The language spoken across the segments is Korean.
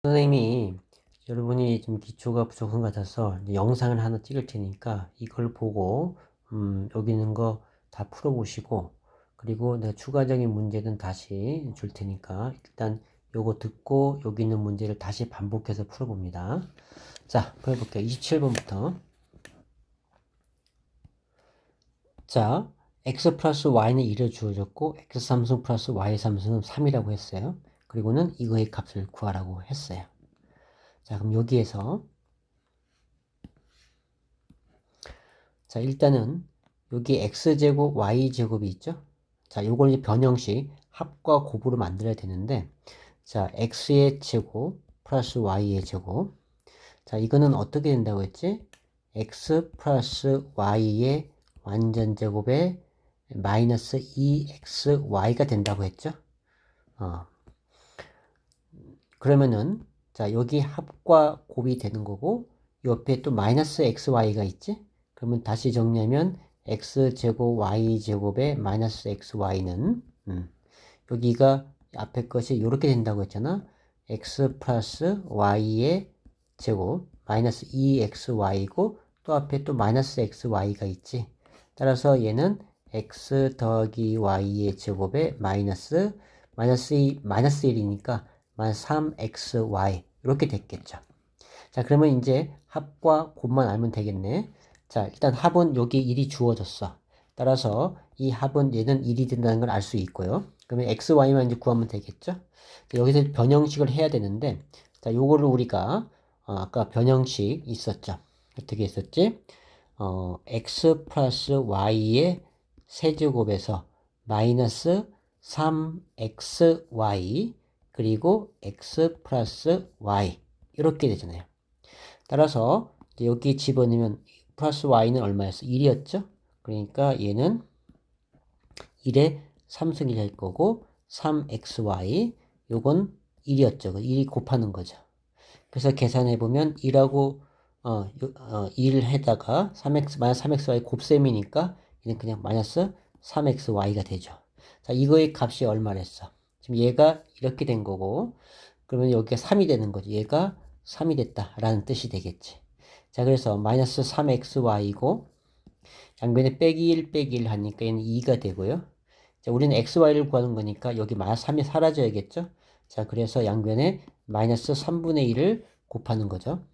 선생님이 여러분이 좀 기초가 부족한 것 같아서 이제 영상을 하나 찍을 테니까 이걸 보고 여기 있는 거 다 풀어보시고, 그리고 내가 추가적인 문제는 다시 줄 테니까 일단 요거 듣고 여기 있는 문제를 다시 반복해서 풀어봅니다. 자, 풀어볼게요. 27번부터. 자, x 플러스 y는 1을 주어졌고 x 함수 플러스 y 함수는 3이라고 했어요. 그리고는 이거의 값을 구하라고 했어요. 자, 그럼 여기에서 자, 일단은 여기 x제곱 y제곱이 있죠. 자, 요걸 이제 변형식 합과 곱으로 만들어야 되는데, 자, x의 제곱 플러스 y의 제곱. 자, 이거는 어떻게 된다고 했지? x 플러스 y의 완전 제곱에 마이너스 2xy가 된다고 했죠. 그러면은 자, 여기 합과 곱이 되는 거고 옆에 또 마이너스 xy가 있지? 그러면 다시 정리하면 x제곱 y제곱에 마이너스 xy는 여기가 앞에 것이 이렇게 된다고 했잖아. x 플러스 y의 제곱 마이너스 2xy고 또 앞에 또 마이너스 xy가 있지. 따라서 얘는 x 더하기 y의 제곱에 마이너스 1이니까 3xy 이렇게 됐겠죠. 자, 그러면 이제 합과 곱만 알면 되겠네. 자, 일단 합은 여기 1이 주어졌어. 따라서 이 합은 얘는 1이 된다는 걸 알 수 있고요. 그러면 xy만 이제 구하면 되겠죠. 자, 여기서 변형식을 해야 되는데, 자, 요거를 우리가 아까 변형식 있었죠. 어떻게 했었지? x 플러스 y의 세제곱에서 마이너스 3xy 그리고 x 플러스 y 이렇게 되잖아요. 따라서 여기 집어넣으면 플러스 y는 얼마였어? 1이었죠? 그러니까 얘는 1에 3승이 될 거고 3xy 요건 1이었죠. 1이 곱하는 거죠. 그래서 계산해보면 1하고 1 해다가 3x, 마이너스 3xy 곱셈이니까 얘는 그냥 마이너스 3xy가 되죠. 자, 이거의 값이 얼마랬어? 지금 얘가 이렇게 된 거고, 그러면 여기가 3이 되는 거죠. 얘가 3이 됐다라는 뜻이 되겠지. 자, 그래서 마이너스 3xy고, 양변에 빼기 1 빼기 1 하니까 얘는 2가 되고요. 자, 우리는 xy를 구하는 거니까 여기 마이너스 3이 사라져야겠죠. 자, 그래서 양변에 마이너스 3분의 1을 곱하는 거죠.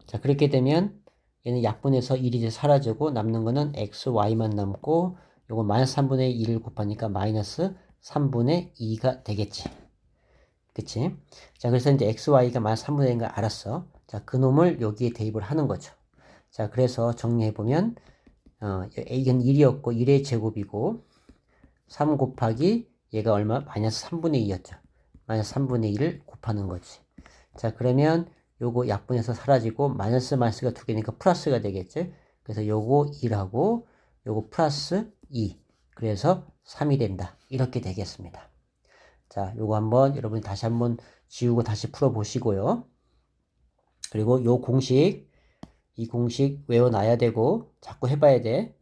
자, 그렇게 되면 얘는 약분해서 1이 이제 사라지고 남는 거는 xy만 남고 요거 마이너스 3분의 1을 곱하니까 마이너스 3분의 2가 되겠지. 그치? 자, 그래서 이제 xy가 마이너스 3분의 1인 걸 알았어. 자, 그 놈을 여기에 대입을 하는 거죠. 자, 그래서 정리해보면 이건 1이었고 1의 제곱이고 3 곱하기 얘가 얼마? 마이너스 3분의 2였죠. 마이너스 3분의 2를 곱하는 거지. 자, 그러면 요거 약분해서 사라지고 마이너스 마이너스가 두 개니까 플러스가 되겠지. 그래서 요거 1하고 요거 플러스 2. 그래서 3이 된다. 이렇게 되겠습니다. 자, 요거 한번 여러분이 다시 한번 지우고 다시 풀어 보시고요. 그리고 요 공식, 이 공식 외워놔야 되고 자꾸 해봐야 돼.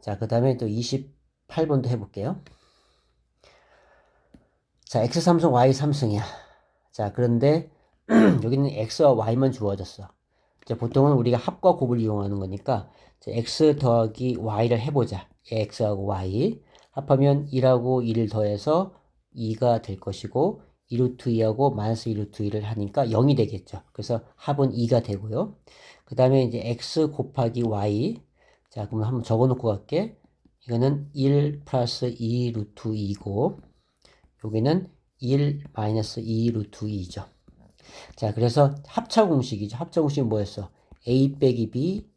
자, 그 다음에 또 28번도 해볼게요. 자, x 삼승 y 삼승이야. 자, 그런데 여기는 x와 y만 주어졌어. 자, 보통은 우리가 합과 곱을 이용하는 거니까 자, x 더하기 y를 해보자. x하고 y 합하면 1하고 1을 더해서 2가 될 것이고 2루트 2하고 마이너스 2루트 2를 하니까 0이 되겠죠. 그래서 합은 2가 되고요. 그 다음에 이제 x 곱하기 y. 자, 그럼 한번 적어 놓고 갈게. 이거는 1 플러스 2 루트 2고 여기는 1 마이너스 2 루트 2죠. 자, 그래서 합차 공식이죠. 합차 공식이 뭐였어? a 빼기 b,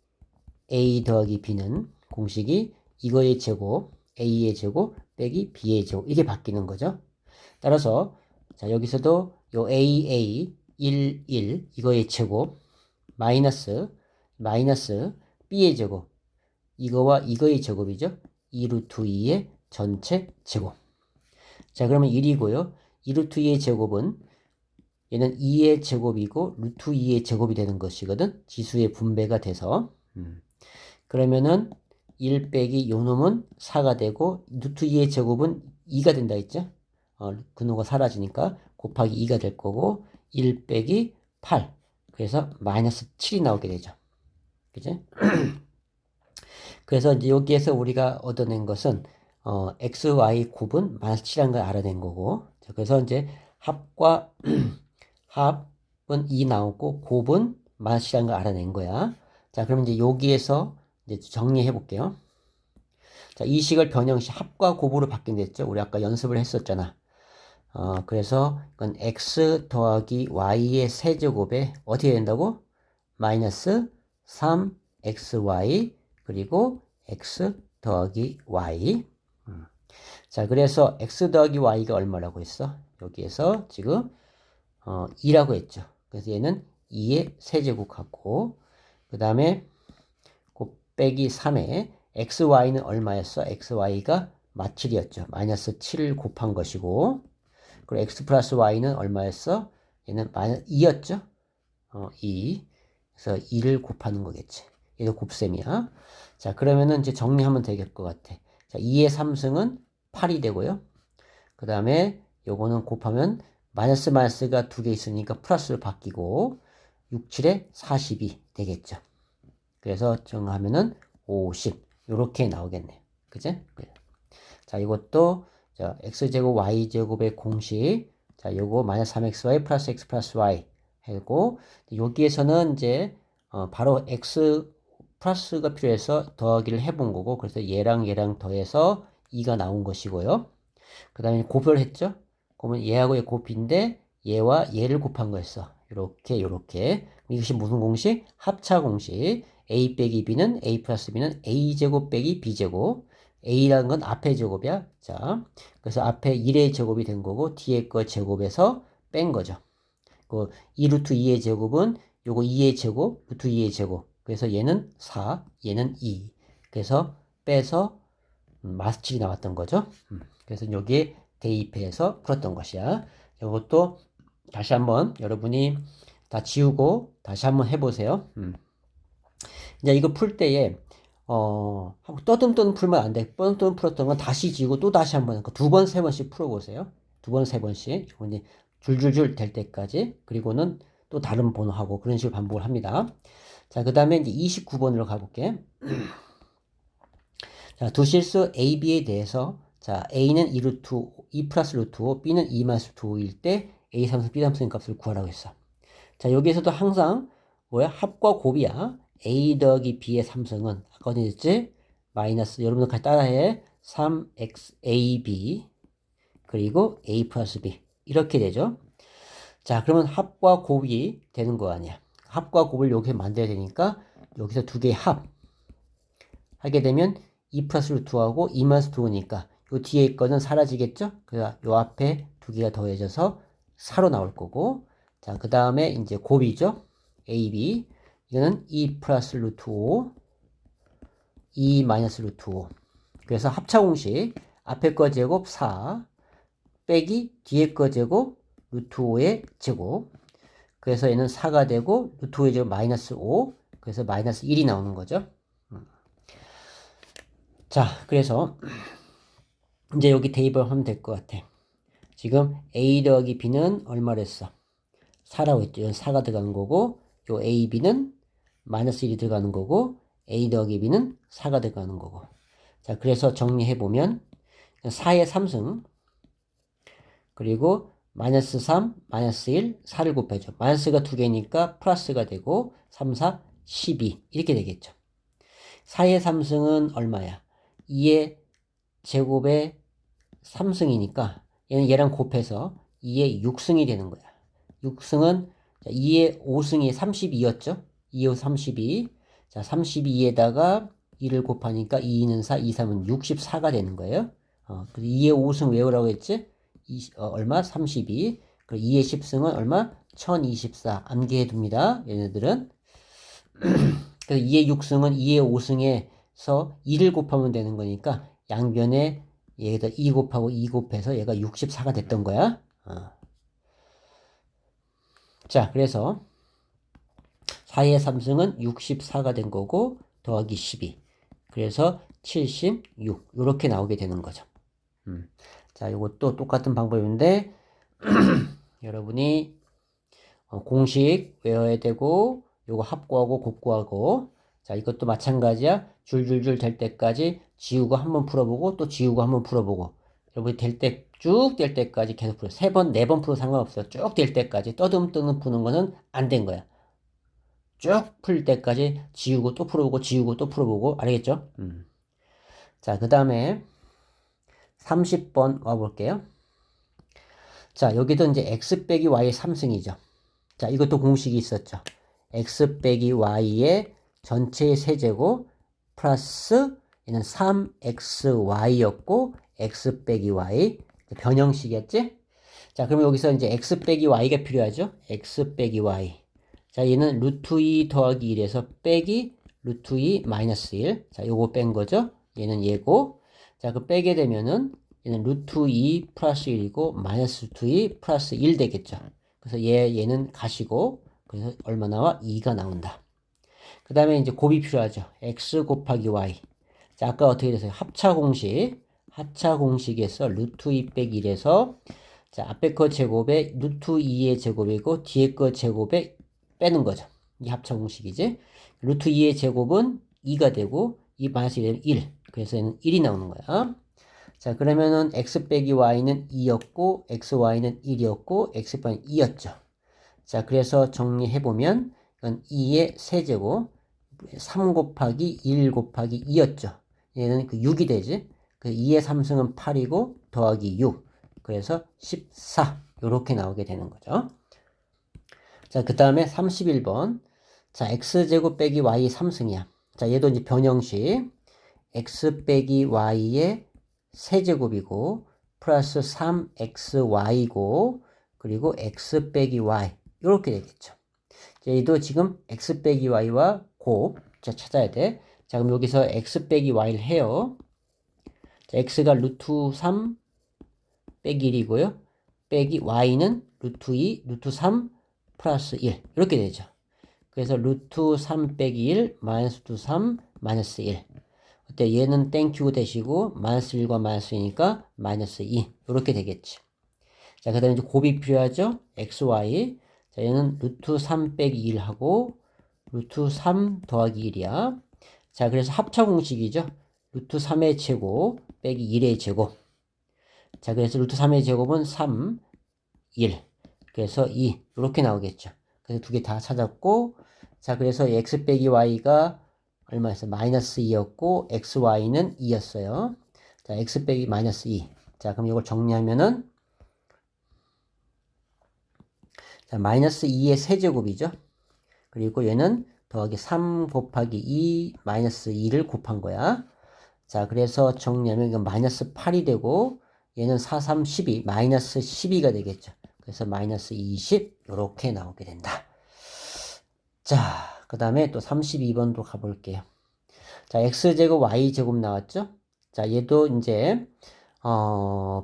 a 더하기 b는 공식이 이거의 제곱, a의 제곱 빼기 b의 제곱 이게 바뀌는 거죠. 따라서 자, 여기서도 요 a 1 이거의 제곱 마이너스 b의 제곱 이거와 이거의 제곱이죠. 2 루트 2의 전체 제곱. 자, 그러면 1이고요. 2 루트 2의 제곱은 얘는 2의 제곱이고 루트 2의 제곱이 되는 것이거든. 지수의 분배가 돼서. 그러면은 1 빼기 요 놈은 4가 되고 루트 2의 제곱은 2가 된다 했죠. 그 놈가 사라지니까 곱하기 2가 될 거고 1 빼기 8 그래서 마이너스 7이 나오게 되죠. 그죠? 그래서 이제 여기에서 우리가 얻어낸 것은 x, y 곱은 마이너스 7이라는 걸 알아낸 거고 자, 그래서 이제 합과 합은 2 나오고 곱은 마이너스 7이라는 걸 알아낸 거야. 자, 그럼 이제 여기에서 이제 정리해 볼게요. 자, 이 식을 변형시 합과 곱으로 바뀐댔죠. 우리 아까 연습을 했었잖아. 그래서 이건 x 더하기 y의 세제곱에 어떻게 된다고? 마이너스 3xy 그리고 x 더하기 y. 자, 그래서 x 더하기 y가 얼마라고 했어? 여기에서 지금 2라고 했죠. 그래서 얘는 2의 세제곱하고 그 다음에 곱빼기 3에 xy는 얼마였어? xy가 마칠이었죠. 마이너스 7을 곱한 것이고 그리고 x 플러스 y는 얼마였어? 얘는 마이너스 2였죠. 2. 그래서 2를 곱하는 거겠지. 얘도 곱셈이야. 자, 그러면은 이제 정리하면 되겠을 것 같아. 자, 2의 3승은 8이 되고요. 그 다음에 요거는 곱하면 마이너스가 두 개 있으니까 플러스로 바뀌고 6, 7에 40이 되겠죠. 그래서 정하면은 50 요렇게 나오겠네요. 그죠? 자, 이것도 자, x제곱 y제곱의 공식 자, 요거 마이너스 3xy 플러스 x 플러스 y 하고 여기에서는 이제 바로 x 플러스가 필요해서 더하기를 해본 거고 그래서 얘랑 얘랑 더해서 2가 나온 것이고요. 그 다음에 곱을 했죠. 그러면 얘하고 얘 곱인데 얘와 얘를 곱한 거였어. 요렇게 이것이 무슨 공식? 합차 공식. a 빼기 b는 a 플러스 b는 a제곱 빼기 b제곱. a라는 건 앞의 제곱이야. 자, 그래서 앞에 1의 제곱이 된 거고 뒤에 거 제곱에서 뺀 거죠. 그 2루트 2의 제곱은 요거 2의 제곱, 루트 2의 제곱. 그래서 얘는 4, 얘는 2. 그래서 빼서 마이너스 7이 나왔던 거죠. 그래서 여기에 대입해서 풀었던 것이야. 이것도 다시 한번 여러분이 다 지우고 다시 한번 해보세요. 이제 이거 풀 때에 떠듬떠듬 풀면 안 돼. 떠듬떠듬 풀었던 건 다시 지우고 또 다시 한번 두 번, 세 번씩 풀어보세요. 두 번, 세 번씩. 이제 줄줄줄 될 때까지. 그리고는 또 다른 번호하고 그런 식으로 반복을 합니다. 자, 그 다음에 이제 29번으로 가볼게. 자, 두 실수 A, B에 대해서 자, A는 2 루트 2 플러스 루트 5, B는 2 마이너스 루트 5일 때 A 삼성, B 삼성의 값을 구하라고 했어. 자, 여기에서도 항상 뭐야? 합과 곱이야. A 더하기 B의 삼성은 아까 어디 했지? 마이너스 여러분들 같이 따라해. 3xab 그리고 A 플러스 B 이렇게 되죠. 자, 그러면 합과 곱이 되는 거 아니야. 합과 곱을 여기서 만들어야 되니까 여기서 두 개의 합 하게 되면 2 플러스 루트하고 2 마이너스 2니까 요 뒤에 거는 사라지겠죠? 그래서 요 앞에 두 개가 더해져서 4로 나올 거고 자, 그 다음에 이제 곱이죠? AB 이거는 2 플러스 루트 5 2 마이너스 루트 5 그래서 합차 공식 앞에 거 제곱 4 빼기 뒤에 거 제곱 루트 5의 제곱 그래서 얘는 4가 되고 루트 5의 제곱 마이너스 5 그래서 마이너스 1이 나오는 거죠. 자, 그래서 이제 여기 대입을 하면 될 것 같아. 지금 A 더하기 B는 얼마랬어? 4라고 했죠. 이건 4가 들어가는 거고 요 A, B는 마이너스 1이 들어가는 거고 A 더하기 B는 4가 들어가는 거고 자, 그래서 정리해보면 4의 3승 그리고 마이너스 3, 마이너스 1, 4를 곱해줘. 마이너스가 두 개니까 플러스가 되고 3, 4, 12 이렇게 되겠죠. 4의 3승은 얼마야? 2의 제곱의 3승이니까 얘는 얘랑 곱해서 2의 6승이 되는 거야. 6승은 2의 5승이 32였죠? 2의 32. 자, 32에다가 2를 곱하니까 2, 2는 4, 2, 3은 64가 되는 거예요. 그래서 2의 5승 외우라고 했지? 얼마? 32. 그리고 2의 10승은 얼마? 1024. 암기해 둡니다. 얘네들은. 그래서 2의 6승은 2의 5승에서 2를 곱하면 되는 거니까 양변에 얘가 2 곱하고 2 곱해서 얘가 64가 됐던 거야. 자, 그래서 4의 3승은 64가 된 거고 더하기 12. 그래서 76. 이렇게 나오게 되는 거죠. 자, 이것도 똑같은 방법인데 여러분이 공식 외워야 되고 요거 합구하고 곱구하고 자 이것도 마찬가지야. 줄줄줄 될 때까지 지우고 한번 풀어보고 또 지우고 한번 풀어보고 여러분이 될 때 쭉 될 때까지 계속 풀어. 3번, 4번 풀어도 상관없어요. 쭉 될 때까지 떠듬떠듬 푸는 거는 안 된 거야. 쭉 풀 때까지 지우고 또 풀어보고 지우고 또 풀어보고 알겠죠? 자, 그 다음에 30번 와볼게요. 자, 여기도 이제 x 빼기 y의 3승이죠. 자, 이것도 공식이 있었죠. x 빼기 y의 전체의 세제곱 플러스 얘는 3xy였고 x 빼기 y 변형식이었지? 자, 그럼 여기서 이제 x 빼기 y가 필요하죠? x 빼기 y. 자, 얘는 루트 2 더하기 1에서 빼기 루트 2 마이너스 1. 자, 요거 뺀 거죠? 얘는 얘고. 자, 그 빼게 되면은 얘는 루트 2 플러스 1이고 마이너스 루트 2 플러스 1 되겠죠. 그래서 얘는 가시고 그래서 얼마 나와? 2가 나온다. 그 다음에 이제 곱이 필요하죠. x 곱하기 y. 자, 아까 어떻게 됐어요? 합차 공식에서 루트 2 빼기 1에서 자, 앞에 거 제곱에 루트 2의 제곱이고 뒤에 거 제곱에 빼는 거죠. 이 합차 공식이지. 루트 2의 제곱은 2가 되고 2 마이너스 1은 1. 그래서 얘는 1이 나오는 거야. 자, 그러면은 x 빼기 y는 2였고 xy는 1이었고 xy는 2였죠. 자, 그래서 정리해보면 이건 2의 세제곱 3 곱하기 1 곱하기 2였죠. 얘는 그 6이 되지. 그 2의 3승은 8이고 더하기 6. 그래서 14. 이렇게 나오게 되는 거죠. 자, 그 다음에 31번. 자, x제곱 빼기 y 3승이야. 자, 얘도 이제 변형식. x 빼기 y의 세제곱이고 플러스 3xy고 그리고 x 빼기 y 이렇게 되겠죠. 자, 얘도 지금 x 빼기 y와 곱 자, 찾아야 돼. 자, 그럼 여기서 x 빼기 y를 해요. 자, x가 루트 3 빼기 1이고요. 빼기 y는 루트 2, 루트 3 플러스 1 이렇게 되죠. 그래서 루트 3 빼기 1 마이너스 루트 3 마이너스 1 어때? 얘는 땡큐 대시고 마이너스 1과 마이너스 2니까 마이너스 2 이렇게 되겠지. 자, 그 다음에 이제 곱이 필요하죠. xy 자, 얘는 루트 3 빼기 1하고 루트 3 더하기 1이야. 자, 그래서 합차 공식이죠. 루트 3의 제곱 빼기 1의 제곱. 자, 그래서 루트 3의 제곱은 3, 1. 그래서 2. 이렇게 나오겠죠. 그래서 두 개 다 찾았고, 자, 그래서 x 빼기 y가 얼마였어? 마이너스 2였고, xy는 2였어요. 자, x 빼기 마이너스 2. 자, 그럼 이걸 정리하면은, 자, 마이너스 2의 세제곱이죠. 그리고 얘는 더하기 3 곱하기 2 마이너스 2를 곱한 거야. 자, 그래서 정리하면 이건 마이너스 8이 되고 얘는 4, 3, 12 마이너스 12가 되겠죠. 그래서 마이너스 20 이렇게 나오게 된다. 자, 그 다음에 또 32번도 가볼게요. 자, x제곱 y제곱 나왔죠. 자, 얘도 이제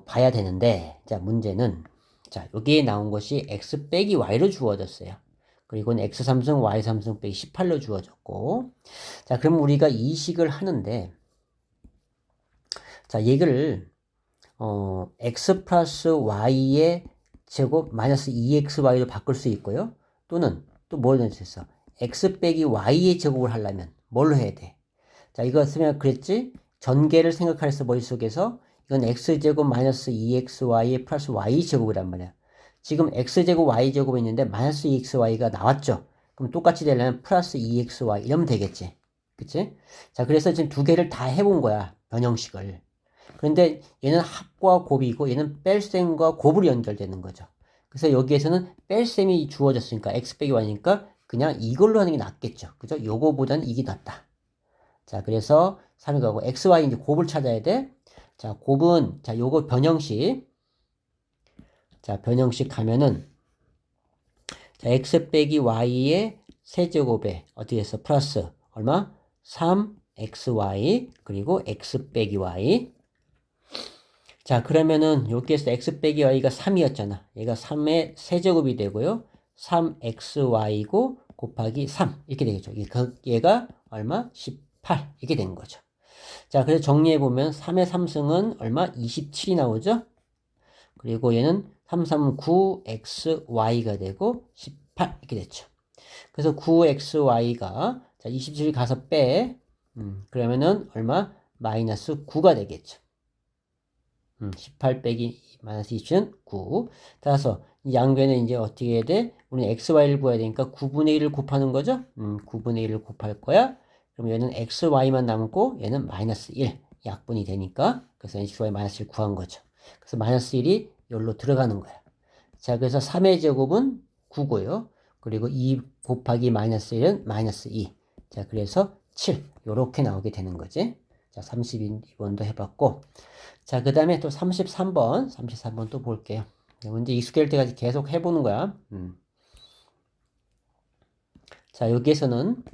봐야 되는데 자, 문제는 자, 여기에 나온 것이 x 빼기 y로 주어졌어요. 그리고 x 3승 y 3승 빼기 18로 주어졌고 자, 그럼 우리가 이식을 하는데 자, 얘를 x 플러스 y의 제곱 마이너스 2xy로 바꿀 수 있고요. 또는 또 뭘 넣을 수 있어? x 빼기 y의 제곱을 하려면 뭘로 해야 돼? 자, 이거 쓰면 그랬지? 전개를 생각하면서 머릿속에서 이건 x제곱 마이너스 2xy의 플러스 y제곱이란 말이야. 지금 x제곱 y제곱이 있는데 마이너스 2xy가 나왔죠? 그럼 똑같이 되려면 플러스 2xy 이러면 되겠지. 그치? 자, 그래서 지금 두 개를 다 해본 거야. 변형식을. 그런데 얘는 합과 곱이고 얘는 뺄셈과 곱으로 연결되는 거죠. 그래서 여기에서는 뺄셈이 주어졌으니까 x 빼기 y니까 그냥 이걸로 하는 게 낫겠죠. 그죠? 요거보다는 이게 낫다. 자, 그래서 3이 가고 xy 이제 곱을 찾아야 돼. 자, 곱은 자, 요거 변형식. 자, 변형식 가면은 자, x 빼기 y의 세제곱에 어떻게 했어? 플러스 얼마? 3xy 그리고 x 빼기 y. 자, 그러면은 여기에서 x 빼기 y가 3이었잖아. 얘가 3의 세제곱이 되고요. 3xy고 곱하기 3 이렇게 되겠죠. 얘가 얼마? 18 이렇게 된 거죠. 자, 그래서 정리해보면 3의 3승은 얼마? 27이 나오죠. 그리고 얘는 3, 3은 9, x, y가 되고 18 이렇게 됐죠. 그래서 9xy가 자 27 가서 빼 그러면은 얼마? 마이너스 9가 되겠죠. 18 빼기 마이너스 27은 9. 따라서 이 양변에 이제 어떻게 해야 돼? 우리는 xy를 구해야 되니까 9분의 1을 곱하는 거죠. 9분의 1을 곱할 거야. 그럼 얘는 xy만 남고 얘는 마이너스 1 약분이 되니까 그래서 xy 마이너스 1 구한 거죠. 그래서 마이너스 1이 여기로 들어가는 거야. 자 그래서 3의 제곱은 9고요. 그리고 2 곱하기 마이너스 1은 마이너스 2. 자 그래서 7 요렇게 나오게 되는 거지. 자 32번도 해봤고 자 그 다음에 또 33번 또 볼게요. 문제 익숙해질 때까지 계속 해보는 거야. 자 여기에서는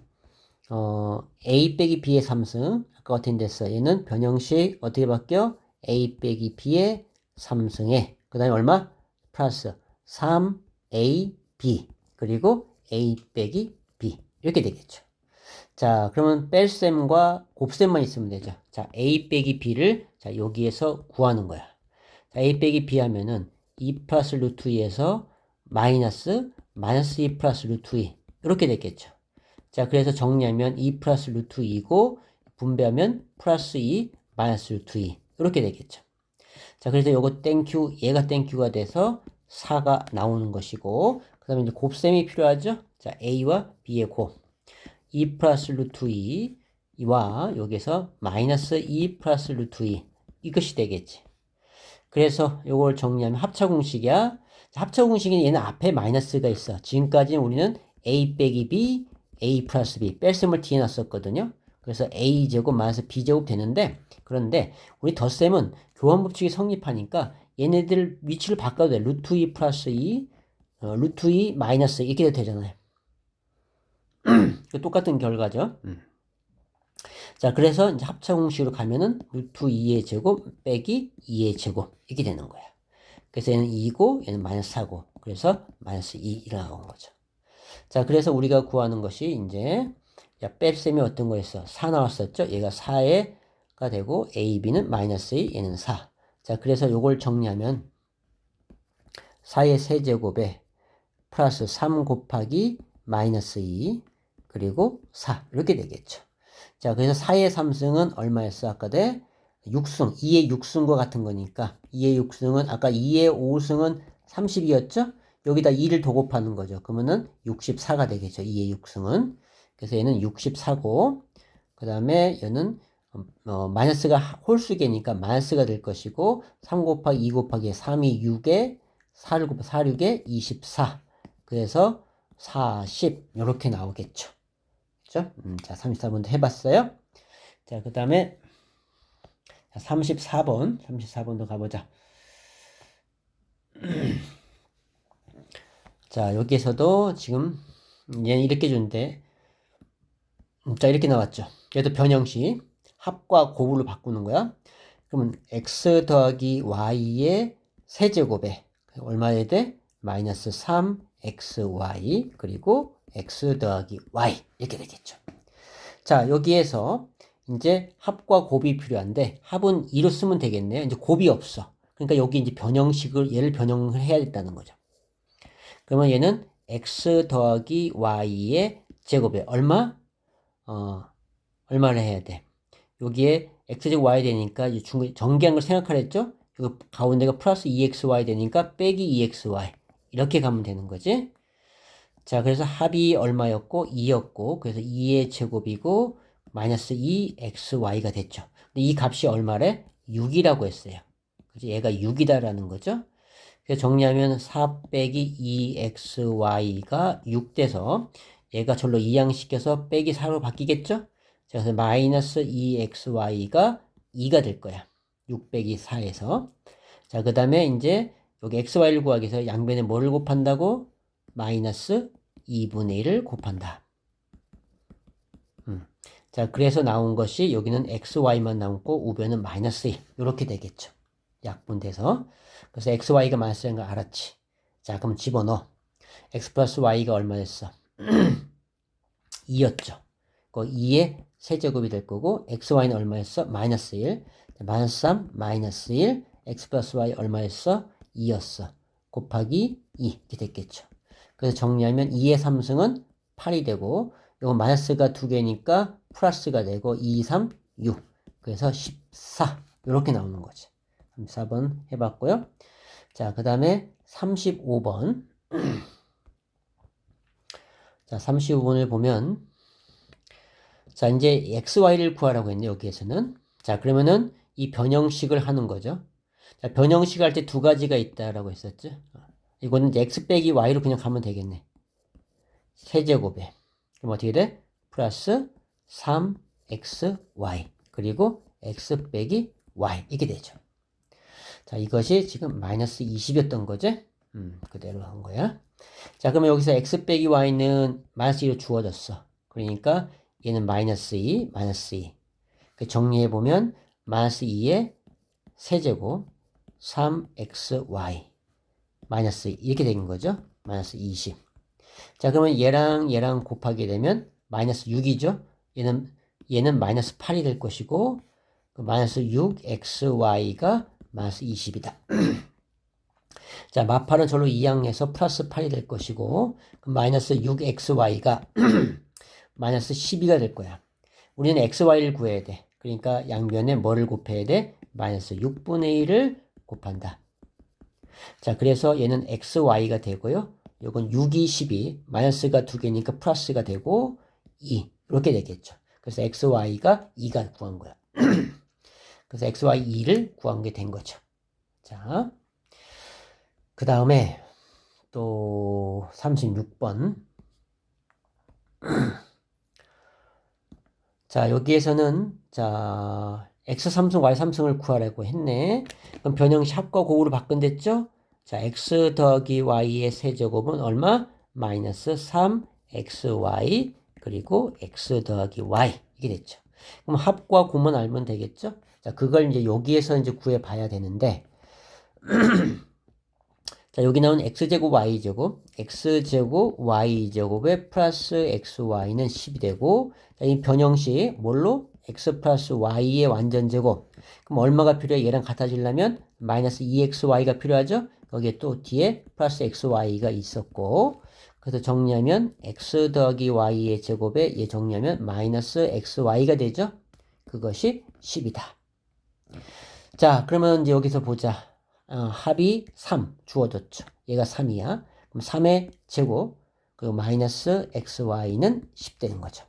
a 빼기 b의 3승 아까 어떻게 됐어? 얘는 변형식 어떻게 바뀌어? a 빼기 b의 3승에 그 다음에 얼마? 플러스 3a b 그리고 a 빼기 b 이렇게 되겠죠. 자 그러면 뺄셈과 곱셈만 있으면 되죠. 자 a 빼기 b를 자 여기에서 구하는 거야. 자, a 빼기 b 하면은 2 플러스 루트 2에서 마이너스 2 플러스 루트 2 이렇게 됐겠죠. 자 그래서 정리하면 2 플러스 루트 2고 분배하면 플러스 2 마이너스 루트 2 이렇게 되겠죠. 자 그래서 요거 땡큐 얘가 땡큐가 돼서 4가 나오는 것이고 그 다음에 이제 곱셈이 필요하죠. 자 a와 b의 곱 2 플러스 루트 2와 여기서 마이너스 2 플러스 루트 2 이것이 되겠지. 그래서 요걸 정리하면 합차공식이야. 합차공식은 얘는 앞에 마이너스가 있어. 지금까지는 우리는 a 빼기 b, a 플러스 b 뺄셈을 뒤에 놨었거든요. 그래서 a제곱 마이너스 b제곱 되는데 그런데 우리 덧셈은 교환법칙이 성립하니까 얘네들 위치를 바꿔도 돼. 루트 2 플러스 2, 루트 2 마이너스 이렇게 돼도 되잖아요. 똑같은 결과죠. 자, 그래서 이제 합차공식으로 가면은 루트 2의 제곱 빼기 2의 제곱 이렇게 되는 거야. 그래서 얘는 2고 얘는 마이너스 4고 그래서 마이너스 2 나온 거죠. 자, 그래서 우리가 구하는 것이 이제 뺄셈이 어떤 거였어? 4 나왔었죠? 얘가 4가 되고 a, b는 마이너스 2, 얘는 4. 자, 그래서 요걸 정리하면 4의 세제곱에 플러스 3 곱하기 마이너스 2 그리고 4 이렇게 되겠죠. 자 그래서 4의 3승은 얼마였어? 아까 대 6승 2의 6승과 같은 거니까 2의 6승은 아까 2의 5승은 30이었죠? 여기다 2를 더 곱하는 거죠. 그러면은 64가 되겠죠. 2의 6승은 그래서 얘는 64고 그 다음에 얘는 마이너스가 홀수계니까 마이너스가 될 것이고 3 곱하기 2 곱하기 3이 6에 4를 곱하기 4, 6에 24 그래서 40 이렇게 나오겠죠. 그죠? 자 34번도 해봤어요. 자 그 다음에 34번도 가보자. 자 여기에서도 지금 얘는 이렇게 주는데 자 이렇게 나왔죠. 얘도 변형식 합과 곱으로 바꾸는 거야. 그러면 x 더하기 y의 세제곱에 얼마에 돼? 마이너스 3xy 그리고 x 더하기 y 이렇게 되겠죠. 자 여기에서 이제 합과 곱이 필요한데 합은 2로 쓰면 되겠네요. 이제 곱이 없어. 그러니까 여기 이제 변형식을 얘를 변형을 해야 된다는 거죠. 그러면 얘는 x 더하기 y의 제곱에 얼마를 해야 돼? 여기에 x제곱 y 되니까 정기한 걸 생각하랬죠? 이거 가운데가 플러스 2xy 되니까 빼기 2xy 이렇게 가면 되는 거지. 자 그래서 합이 얼마였고 2였고 그래서 2의 제곱이고 마이너스 2xy가 됐죠. 근데 이 값이 얼마래? 6이라고 했어요. 그래서 얘가 6이다라는 거죠. 그래서 정리하면 4 빼기 2xy가 6 돼서 얘가 절로 이항시켜서 빼기 4로 바뀌겠죠? 자, 그래서 마이너스 2xy가 2가 될 거야. 6 빼기 4에서. 자, 그 다음에 이제 여기 xy를 구하기 위해서 양변에 뭐를 곱한다고? 마이너스 2분의 1을 곱한다. 자, 그래서 나온 것이 여기는 xy만 남고 우변은 마이너스 1 이렇게 되겠죠. 약분돼서. 그래서 xy가 마이너스 1인 거 알았지. 자, 그럼 집어넣어. x 플러스 y가 얼마였어? 2였죠. 그 2의 세제곱이 될 거고 xy는 얼마였어? 마이너스 1. 마이너스 3, 마이너스 1. x 플러스 y 얼마였어? 2였어. 곱하기 2 이렇게 됐겠죠. 그래서 정리하면 2의 3승은 8이 되고 이거 마이너스가 2개니까 플러스가 되고 2, 3, 6 그래서 14 이렇게 나오는 거죠. 34번 해봤고요. 자, 그 다음에 35번 자, 35번을 보면 자, 이제 xy를 구하라고 했네 여기에서는. 자, 그러면은 이 변형식을 하는 거죠. 자, 변형식 할 때 두 가지가 있다라고 했었죠. 이거는 이제 x 빼기 y로 그냥 가면 되겠네. 세제곱에. 그럼 어떻게 돼? 플러스 3xy 그리고 x 빼기 y 이렇게 되죠. 자, 이것이 지금 마이너스 20이었던 거죠. 그대로 한 거야. 자, 그러면 여기서 x 빼기 y는 마이너스 2로 주어졌어. 그러니까 얘는 마이너스 2, 마이너스 2. 그 정리해보면 마이너스 2의 세제곱 3xy 마이너스 2 이렇게 된 거죠. 마이너스 20. 자, 그러면 얘랑 곱하게 되면 마이너스 6이죠. 얘는 마이너스 8이 될 것이고 마이너스 6xy가 마이너스 20이다. 자, 마팔은 절로 이항해서 플러스 8이 될 것이고 마이너스 6xy가 마이너스 12가 될 거야. 우리는 xy를 구해야 돼. 그러니까 양변에 뭐를 곱해야 돼? 마이너스 6분의 1을 곱한다. 자, 그래서 얘는 xy가 되고요. 요건 6이 12, 마이너스가 2개니까 플러스가 되고 2 이렇게 되겠죠. 그래서 xy가 2가 구한 거야. 그래서 xy 2를 구한 게 된 거죠. 자, 그 다음에 또 36번 자, 여기에서는 자 x3승 y3승을 구하라고 했네. 그럼 변형식 합과 곱으로 바꾼댔죠? 자, x 더하기 y의 세제곱은 얼마? 마이너스 3xy 그리고 x 더하기 y 이게 됐죠. 그럼 합과 곱만 알면 되겠죠? 자, 그걸 이제 여기에서 이제 구해 봐야 되는데 자, 여기 나온 x제곱 y제곱 x제곱 y제곱에 플러스 xy는 10이 되고 자, 이 변형식 뭘로? x 플러스 y의 완전제곱 그럼 얼마가 필요해? 얘랑 같아지려면 마이너스 2xy가 필요하죠? 여기에 또 뒤에 플러스 xy가 있었고 그래서 정리하면 x 더하기 y의 제곱에 얘 정리하면 마이너스 xy가 되죠? 그것이 10이다. 자, 그러면 이제 여기서 보자. 합이 3 주어졌죠. 얘가 3이야. 그럼 3의 제곱 그리고 마이너스 xy는 10 되는 거죠.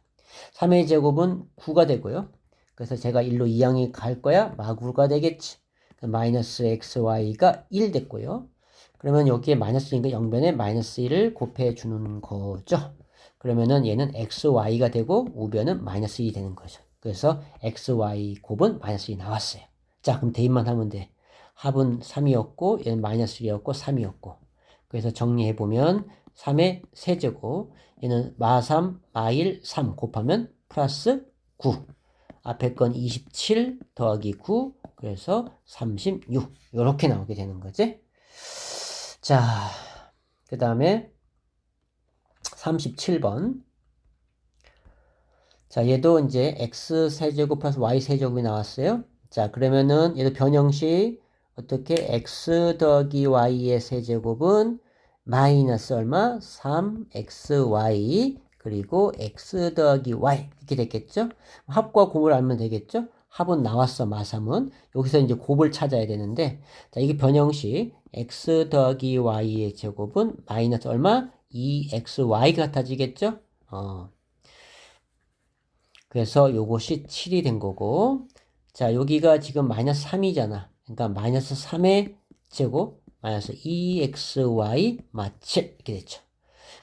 3의 제곱은 9가 되고요. 그래서 제가 1로 이항이 갈 거야. 마구가 되겠지. 마이너스 xy가 1 됐고요. 그러면 여기에 마이너스니까 영변에 마이너스 1을 곱해 주는 거죠. 그러면은 얘는 xy가 되고 우변은 마이너스 2 되는 거죠. 그래서 xy 곱은 마이너스 2 나왔어요. 자, 그럼 대입만 하면 돼. 합은 3이었고 얘는 마이너스 1이었고 3이었고 그래서 정리해보면 3의 세제곱 얘는 마3 마1 3 곱하면 플러스 9 앞에 건 27 더하기 9 그래서 36 이렇게 나오게 되는 거지. 자, 그 다음에 37번 자, 얘도 이제 x 세제곱 플러스 y 세제곱이 나왔어요. 자, 그러면은 얘도 변형식 어떻게 x 더하기 y의 세제곱은 마이너스 얼마? 3xy 그리고 x 더하기 y 이렇게 됐겠죠? 합과 곱을 알면 되겠죠? 합은 나왔어 마3은 여기서 이제 곱을 찾아야 되는데 자 이게 변형식 x 더하기 y의 제곱은 마이너스 얼마? 2xy 같아지겠죠? 그래서 요것이 7이 된 거고 자 여기가 지금 마이너스 3이잖아. 그러니까 마이너스 3의 제곱 마이너스 2xy 마7 이렇게 됐죠.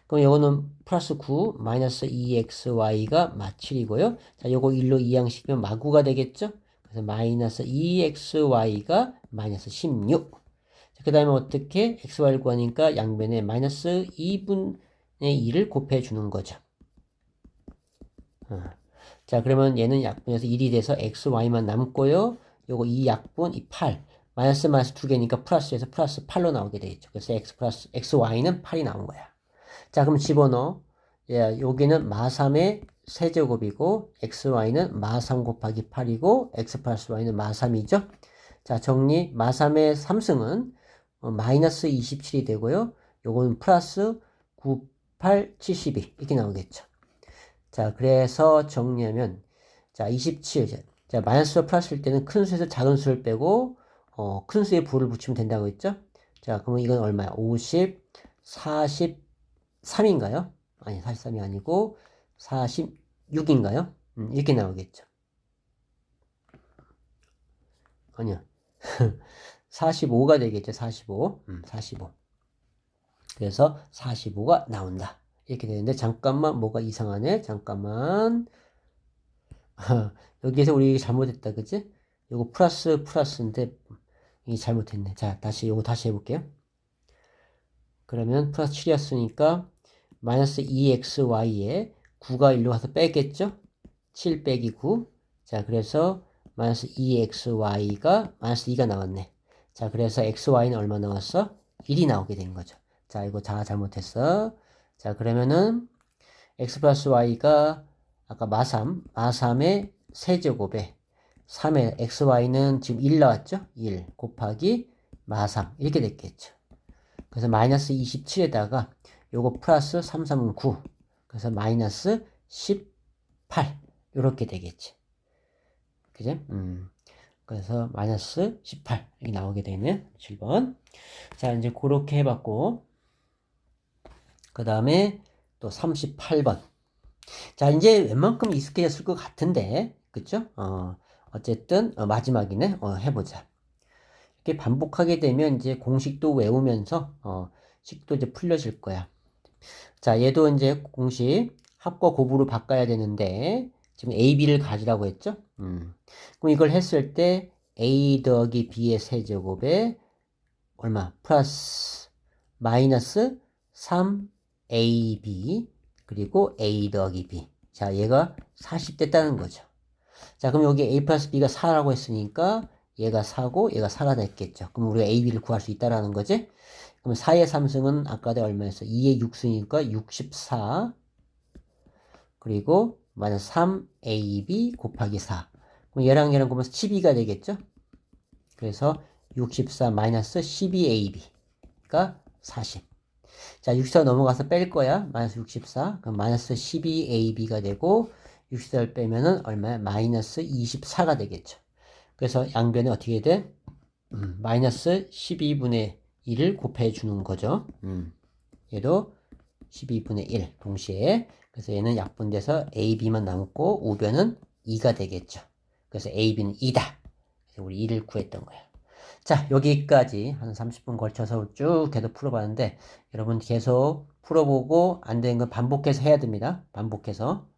그럼 요거는 플러스 9 마이너스 2xy가 마7이고요. 자 요거 1로 이항시키면 마구가 되겠죠. 그래서 마이너스 2xy가 마이너스 16. 그 다음에 어떻게 xy를 구하니까 양변에 마이너스 2분의 2를 곱해 주는 거죠. 자 그러면 얘는 약분에서 1이 돼서 xy만 남고요. 요거 이 약분 이 8 마이너스 마이너스 두 개니까 플러스에서 플러스 8로 나오게 되겠죠. 그래서 x 플러스 xy는 8이 나온 거야. 자 그럼 집어넣어. 예, 여기는 마3의 세제곱이고 xy는 마3 곱하기 8이고 x 플러스 y는 마3이죠. 자 정리 마3의 3승은 마이너스 27이 되고요. 요건 플러스 9, 8, 72 이렇게 나오겠죠. 자, 그래서 정리하면 자, 27. 자, 마이너스와 플러스일 때는 큰 수에서 작은 수를 빼고 큰 수에 부를 붙이면 된다고 했죠? 자, 그러면 이건 얼마야? 50, 43인가요? 아니, 43이 아니고 46인가요? 이렇게 나오겠죠. 아니요. 45가 되겠죠. 45. 45. 그래서 45가 나온다. 이렇게 되는데 잠깐만 뭐가 이상하네. 잠깐만. 여기에서 우리 잘못했다. 그치? 요거 플러스인데 이게 잘못했네. 자, 요거 다시 해볼게요. 그러면 플러스 7이었으니까 마이너스 2xy에 9가 일로 가서 빼겠죠? 7 빼기 9. 자, 그래서 마이너스 2xy가 마이너스 2가 나왔네. 자, 그래서 xy는 얼마 나왔어? 1이 나오게 된 거죠. 자, 이거 다 잘못했어. 자, 그러면은 x 플러스 y가 아까 마삼의 세제곱에 3의 xy는 지금 1 나왔죠? 1 곱하기 마삼 이렇게 됐겠죠. 그래서 마이너스 27에다가 요거 플러스 3, 3은 9. 그래서 마이너스 18 이렇게 되겠지. 그죠? 그래서 마이너스 18 이렇게 나오게 되면 7번. 자, 이제 그렇게 해봤고 그 다음에 또 38번. 자, 이제 웬만큼 익숙해졌을 것 같은데 그쵸? 어쨌든 마지막이네. 해보자. 이렇게 반복하게 되면 이제 공식도 외우면서 식도 이제 풀려질 거야. 자, 얘도 이제 공식 합과 곱으로 바꿔야 되는데 지금 a, b를 가지라고 했죠? 그럼 이걸 했을 때 a 더하기 b의 세제곱에 얼마? 플러스 마이너스 3ab 그리고 a 더하기 b. 자, 얘가 40 됐다는 거죠. 자, 그럼 여기 a 플러스 b가 4라고 했으니까 얘가 4고 얘가 4가 됐겠죠. 그럼 우리가 a, b를 구할 수 있다라는 거지. 그럼 4의 3승은 아까 내가 얼마였어? 2의 6승이니까 64 그리고 마이너스 3ab 곱하기 4. 그럼 얘랑 곱해서 12가 되겠죠. 그래서 64 마이너스 12ab가 40. 자, 64 넘어가서 뺄 거야. 마이너스 64. 그럼 마이너스 12ab가 되고 64를 빼면은 얼마야? 마이너스 24가 되겠죠. 그래서 양변에 어떻게 돼? 마이너스 12분의 1을 곱해 주는 거죠. 얘도 12분의 1 동시에. 그래서 얘는 약분돼서 AB만 남고 우변은 2가 되겠죠. 그래서 AB는 2다. 그래서 우리 2를 구했던 거야. 자, 여기까지 한 30분 걸쳐서 쭉 계속 풀어봤는데 여러분 계속 풀어보고 안 되는 건 반복해서 해야 됩니다. 반복해서.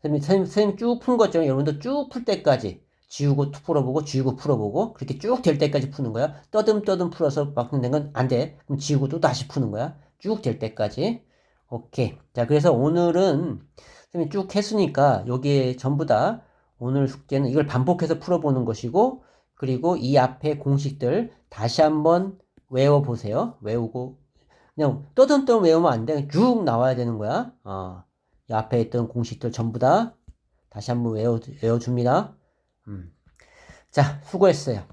선생님 쭉 푼 거죠. 여러분도 쭉 풀 때까지 지우고 풀어보고 지우고 풀어보고 그렇게 쭉 될 때까지 푸는 거야. 떠듬 풀어서 바꾸는 건 안 돼. 그럼 지우고 또 다시 푸는 거야. 쭉 될 때까지. 오케이. 자, 그래서 오늘은 선생님이 쭉 했으니까 여기에 전부 다 오늘 숙제는 이걸 반복해서 풀어보는 것이고 그리고 이 앞에 공식들 다시 한번 외워보세요. 외우고 그냥 떠듬떠듬 외우면 안 돼. 쭉 나와야 되는 거야. 이 앞에 있던 공식들 전부 다 다시 한번 외워줍니다. 자, 수고했어요.